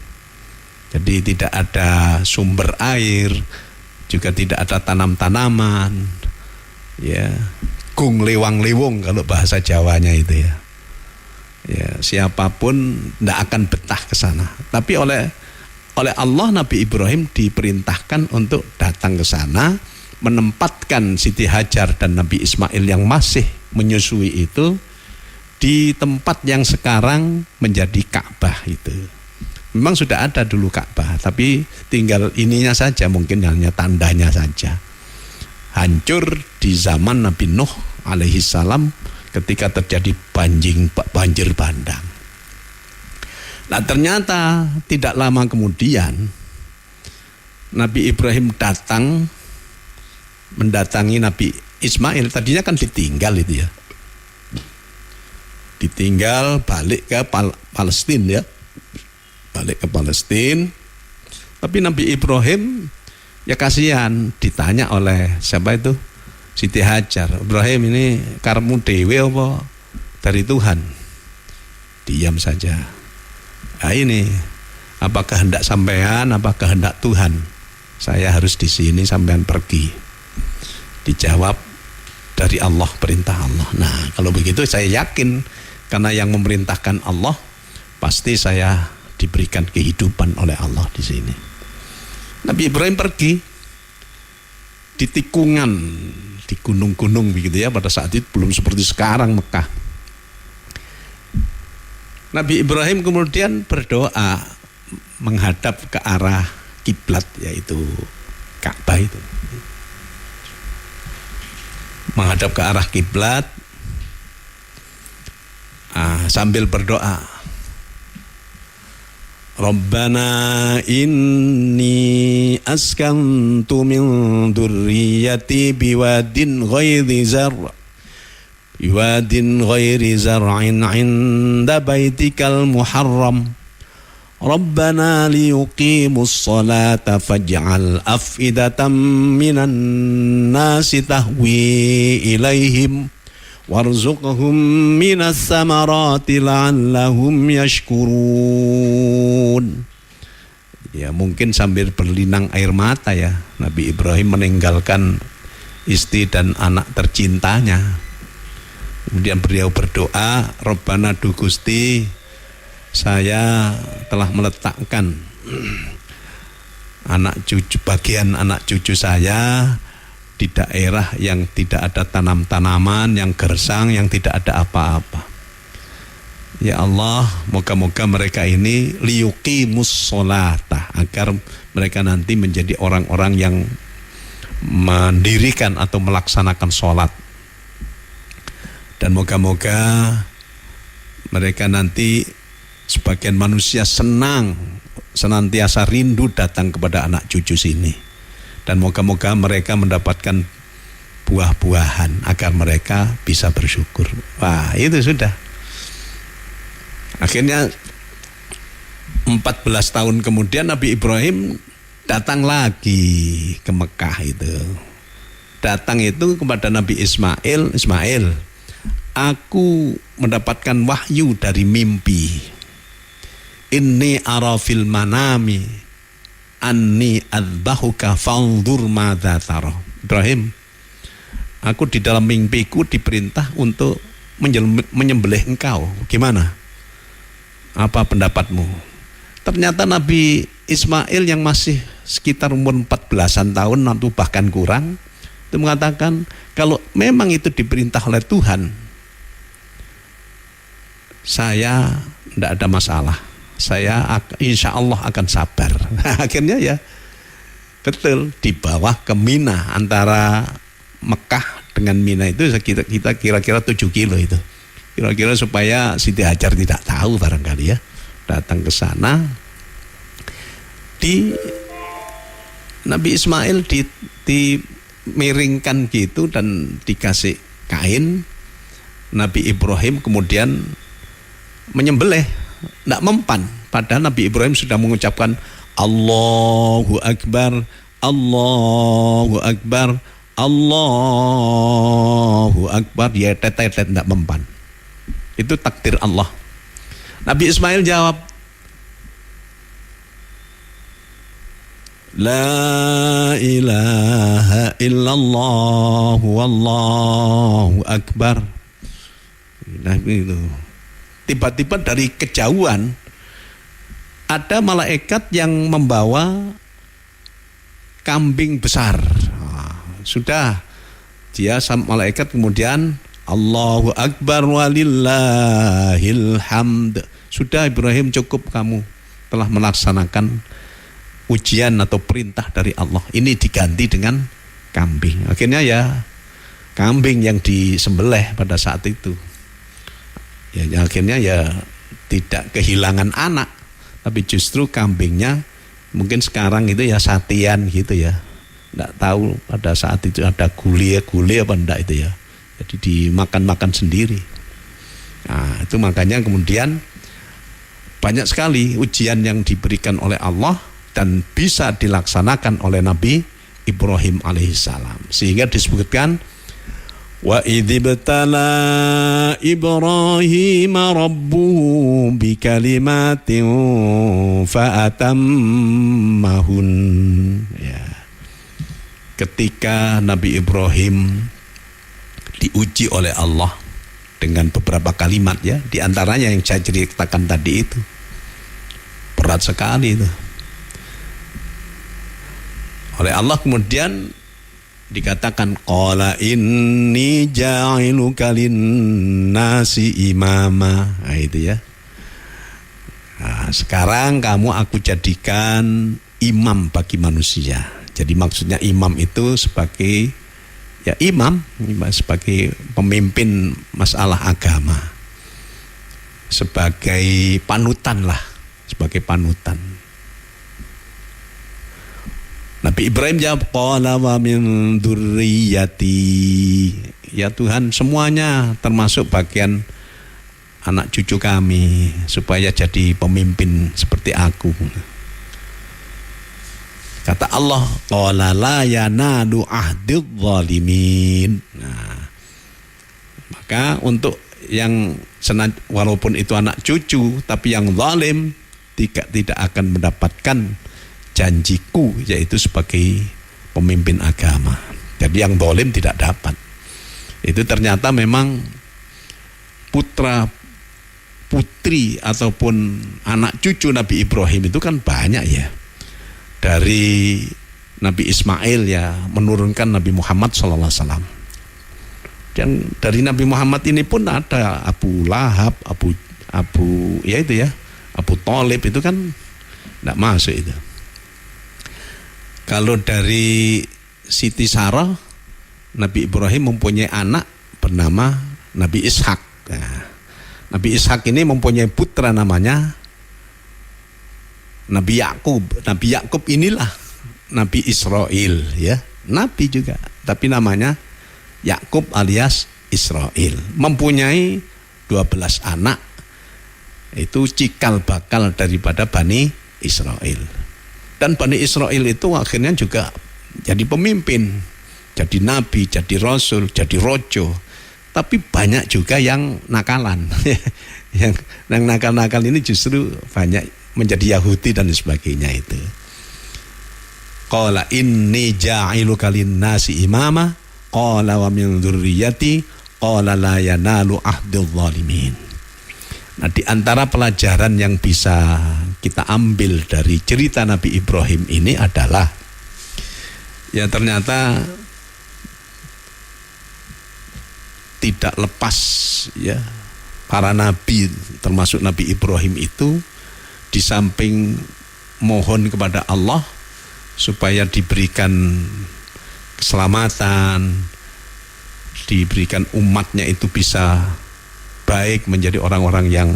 Jadi tidak ada sumber air, juga tidak ada tanam-tanaman, ya, gung lewang-lewong kalau bahasa Jawanya itu ya. Ya, siapapun tidak akan betah ke sana. Tapi oleh Allah Nabi Ibrahim diperintahkan untuk datang ke sana, menempatkan Siti Hajar dan Nabi Ismail yang masih menyusui itu di tempat yang sekarang menjadi Ka'bah itu. Memang sudah ada dulu Ka'bah, tapi tinggal ininya saja, mungkin hanya tandanya saja. Hancur di zaman Nabi Nuh alaihissalam ketika terjadi banjir bandang. Nah, ternyata tidak lama kemudian Nabi Ibrahim mendatangi Nabi Ismail. Tadinya kan ditinggal itu ya. Ditinggal balik ke Palestina ya. Balik ke Palestina. Tapi Nabi Ibrahim ya kasihan, ditanya oleh siapa itu? Siti Hajar. Ibrahim, ini karmu dewe apa dari Tuhan? Diam saja. Nah, ini apa kehendak sampean, apa kehendak Tuhan? Saya harus di sini, sampean pergi. Dijawab, dari Allah, perintah Allah. Nah, kalau begitu saya yakin karena yang memerintahkan Allah, pasti saya diberikan kehidupan oleh Allah di sini. Nabi Ibrahim pergi di tikungan, di gunung-gunung begitu ya, pada saat itu belum seperti sekarang Mekah. Nabi Ibrahim kemudian berdoa menghadap ke arah kiblat, yaitu Ka'bah itu. Menghadap ke arah kiblat sambil berdoa, Rabbana inni askantu min dzurriyyati biwadin ghairi zar'in 'inda baitikal muharram Rabbana liyuqimus salata faj'al af'idatan minan nasi tahwi ilaihim warzuqhum minas samarati la'allahum yashkurun. Ya, mungkin sambil berlinang air mata ya, Nabi Ibrahim meninggalkan istri dan anak tercintanya. Kemudian beliau berdoa, Rabbana du Gusti, saya telah meletakkan bagian anak cucu saya di daerah yang tidak ada tanam-tanaman, yang gersang, yang tidak ada apa-apa. Ya Allah, moga-moga mereka ini liyuqimus sholata, agar mereka nanti menjadi orang-orang yang mendirikan atau melaksanakan sholat. Dan moga-moga mereka nanti sebagian manusia senantiasa rindu datang kepada anak cucu sini. Dan moga-moga mereka mendapatkan buah-buahan agar mereka bisa bersyukur. Wah, itu sudah. Akhirnya 14 tahun kemudian Nabi Ibrahim datang lagi ke Mekah itu. Datang itu kepada Nabi Ismail, aku mendapatkan wahyu dari mimpi. Inni ara fil manami anni adzbahuka fanzur madza tara. Ibrahim, aku di dalam mimpiku diperintah untuk menyembelih engkau. Gimana? Apa pendapatmu? Ternyata Nabi Ismail yang masih sekitar umur 14-an tahun atau bahkan kurang, itu mengatakan kalau memang itu diperintah oleh Tuhan, saya tidak ada masalah. Saya insya Allah akan sabar. Akhirnya ya betul, dibawa ke Mina. Antara Mekah dengan Mina itu kita kira-kira 7 kilo itu. Kira-kira supaya Siti Hajar tidak tahu barangkali ya. Datang ke sana, Nabi Ismail dimiringkan gitu dan dikasih kain. Nabi Ibrahim kemudian menyembelih, tidak mempan. Padahal Nabi Ibrahim sudah mengucapkan Allahu Akbar, Allahu Akbar, Allahu Akbar. Dia tetet tidak mempan. Itu takdir Allah. Nabi Ismail jawab, La ilaha illallah wallahu akbar. Nah itu. Tiba-tiba dari kejauhan ada malaikat yang membawa kambing besar. Sudah, dia malaikat kemudian Allahu Akbar walillahil hamd. Sudah Ibrahim, cukup, kamu telah melaksanakan ujian atau perintah dari Allah. Ini diganti dengan kambing. Akhirnya ya kambing yang disembelih pada saat itu. Ya, akhirnya ya tidak kehilangan anak, tapi justru kambingnya mungkin sekarang itu ya satian gitu ya. Tidak tahu pada saat itu ada gule apa enggak itu ya. Jadi dimakan-makan sendiri. Nah, itu makanya kemudian banyak sekali ujian yang diberikan oleh Allah dan bisa dilaksanakan oleh Nabi Ibrahim alaihissalam. Sehingga disebutkan wa idzibtala Ibrahim rabbuhu bikalimatin fa'atammahun. Ya. Ketika Nabi Ibrahim diuji oleh Allah dengan beberapa kalimat ya, di antaranya yang saya ceritakan tadi itu. Berat sekali itu. Oleh Allah kemudian dikatakan qala inni ja'iluka lin-nasi imama. Nah, itu ya. Nah, sekarang kamu aku jadikan imam bagi manusia. Jadi maksudnya imam itu sebagai ya imam sebagai pemimpin masalah agama, sebagai panutan lah, sebagai panutan. Nabi Ibrahim jawab, qala wa min dzurriyyati. Ya Tuhan, semuanya termasuk bagian anak cucu kami supaya jadi pemimpin seperti aku. Kata Allah, qala la yanalu ahdidz zalimin. Nah, maka untuk yang walaupun itu anak cucu tapi yang zalim tidak akan mendapatkan janjiku, yaitu sebagai pemimpin agama. Jadi yang zalim tidak dapat. Itu ternyata memang putra putri ataupun anak cucu Nabi Ibrahim itu kan banyak ya. Dari Nabi Ismail ya menurunkan Nabi Muhammad SAW. Dan dari Nabi Muhammad ini pun ada Abu Lahab, Abu ya itu ya, Abu Thalib itu kan tidak masuk itu. Kalau dari Siti Sarah, Nabi Ibrahim mempunyai anak bernama Nabi Ishak. Nah, Nabi Ishak ini mempunyai putra namanya Nabi Yakub. Nabi Yakub inilah Nabi Israel ya, Nabi juga, tapi namanya Yakub alias Israel. Mempunyai 12 anak. Itu cikal bakal daripada Bani Israel. Dan Bani Israel itu akhirnya juga jadi pemimpin, jadi nabi, jadi rasul, jadi rojo. Tapi banyak juga yang nakalan. yang nakal-nakal ini justru banyak menjadi Yahudi dan sebagainya itu. Qala inni ja'iluka lin-nasi imama, qala wa min dzurriyyati, qala la yanalu ahdidz zalimin. Nah, di antara pelajaran yang bisa kita ambil dari cerita Nabi Ibrahim ini adalah ya ternyata tidak lepas ya para nabi termasuk Nabi Ibrahim itu di samping mohon kepada Allah supaya diberikan keselamatan, diberikan umatnya itu bisa baik menjadi orang-orang yang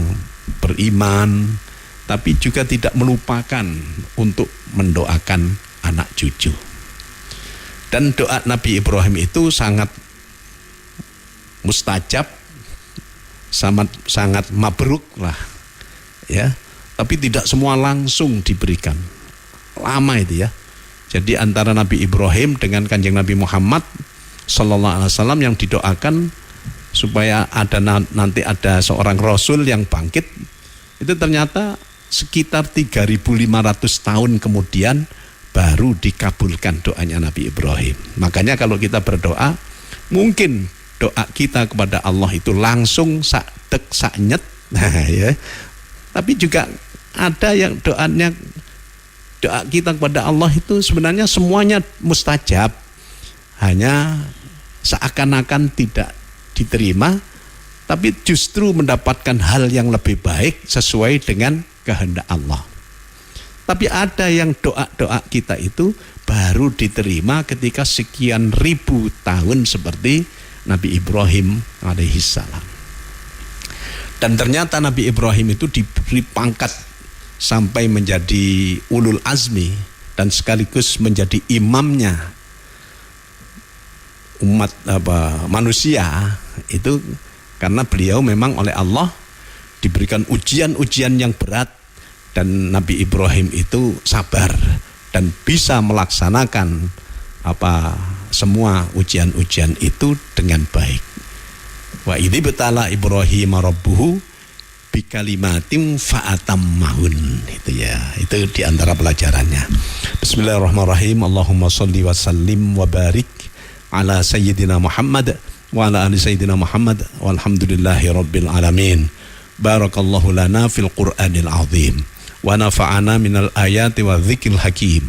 beriman, tapi juga tidak melupakan untuk mendoakan anak cucu. Dan doa Nabi Ibrahim itu sangat mustajab, sangat mabruk lah ya, tapi tidak semua langsung diberikan, lama itu ya. Jadi antara Nabi Ibrahim dengan Kanjeng Nabi Muhammad sallallahu alaihi wasallam yang didoakan supaya nanti ada seorang rasul yang bangkit, itu ternyata sekitar 3.500 tahun kemudian baru dikabulkan doanya Nabi Ibrahim. Makanya kalau kita berdoa, mungkin doa kita kepada Allah itu langsung sak-dek sak-nyet, nah ya. Tapi juga ada yang doa kita kepada Allah itu sebenarnya semuanya mustajab, hanya seakan-akan tidak diterima, tapi justru mendapatkan hal yang lebih baik sesuai dengan kehendak Allah. Tapi ada yang doa-doa kita itu baru diterima ketika sekian ribu tahun seperti Nabi Ibrahim alaihissalam. Dan ternyata Nabi Ibrahim itu diberi pangkat sampai menjadi ulul azmi dan sekaligus menjadi imamnya umat manusia itu, karena beliau memang oleh Allah diberikan ujian-ujian yang berat, dan Nabi Ibrahim itu sabar dan bisa melaksanakan semua ujian-ujian itu dengan baik. Wa idzi betala Ibrahim rabbuhu bikalimatin fa'atammahun. Itu ya, itu diantara pelajarannya. Bismillahirrahmanirrahim. Allahumma sholli wa sallim wa barik ala sayyidina Muhammad wa ala ali sayyidina Muhammad walhamdulillahi rabbil alamin. Barakallahu lana fil Qur'anil azim wa nafa'ana minal ayati wa dzikril hakim.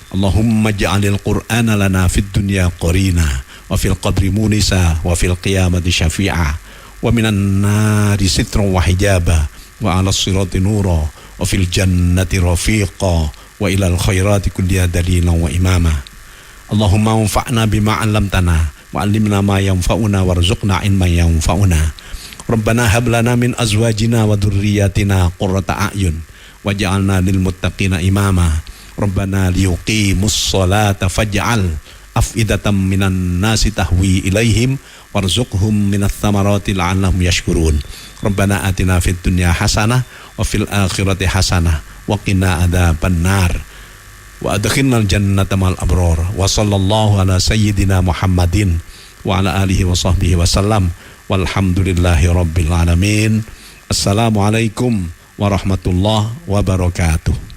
Allahumma ja'alil Qur'ana lana fid dunya qarina wa fil qabri munisa wa fil qiyamati syafi'a wa minan nari sitran wa hijaba wa 'alas sirati nura wa fil jannati rafiqa wa ilal khairati kulliha dalilan wa imama. Allahumma anfa'na bima 'allamtana wa 'allimna ma yanfa'una warzuqna ilman yanfa'una. Rabbana hab lana min azwajina wa dhurriyyatina qurrata a'yun waj'alna lil muttaqina imama. Rabbana liyuqimus sholata faj'al af'idatan minan nasi tahwi ilaihim warzuqhum minats thamarati la'allahum yashkurun. Rabbana atina fid dunya hasanah wa fil akhirati hasanah wa qina adzabannar wa adkhilnal jannata mal abrar. Wa sallallahu ala sayyidina Muhammadin wa ala alihi wa sahbihi wa sallam walhamdulillahi rabbil alamin. Assalamualaikum warahmatullahi wabarakatuh.